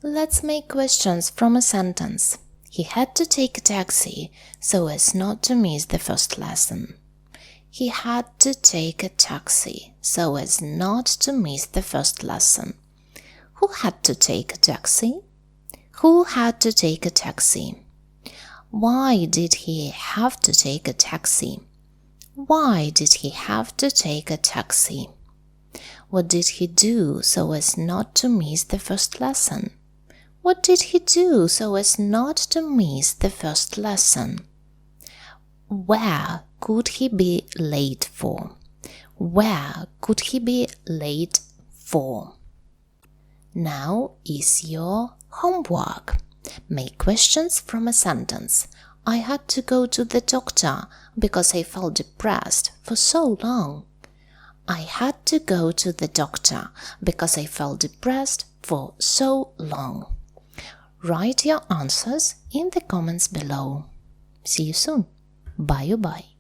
Let's make questions from a sentence. He had to take a taxi so as not to miss the first lesson. He had to take a taxi so as not to miss the first lesson. Who had to take a taxi? Who had to take a taxi? Why did he have to take a taxi? Why did he have to take a taxi? What did he do so as not to miss the first lesson? What did he do so as not to miss the first lesson? Where could he be late for? Where could he be late for? Now is your homework. Make questions from a sentence. I had to go to the doctor because I felt depressed for so long. I had to go to the doctor because I felt depressed for so long. Write your answers in the comments below. See you soon. Bye-bye.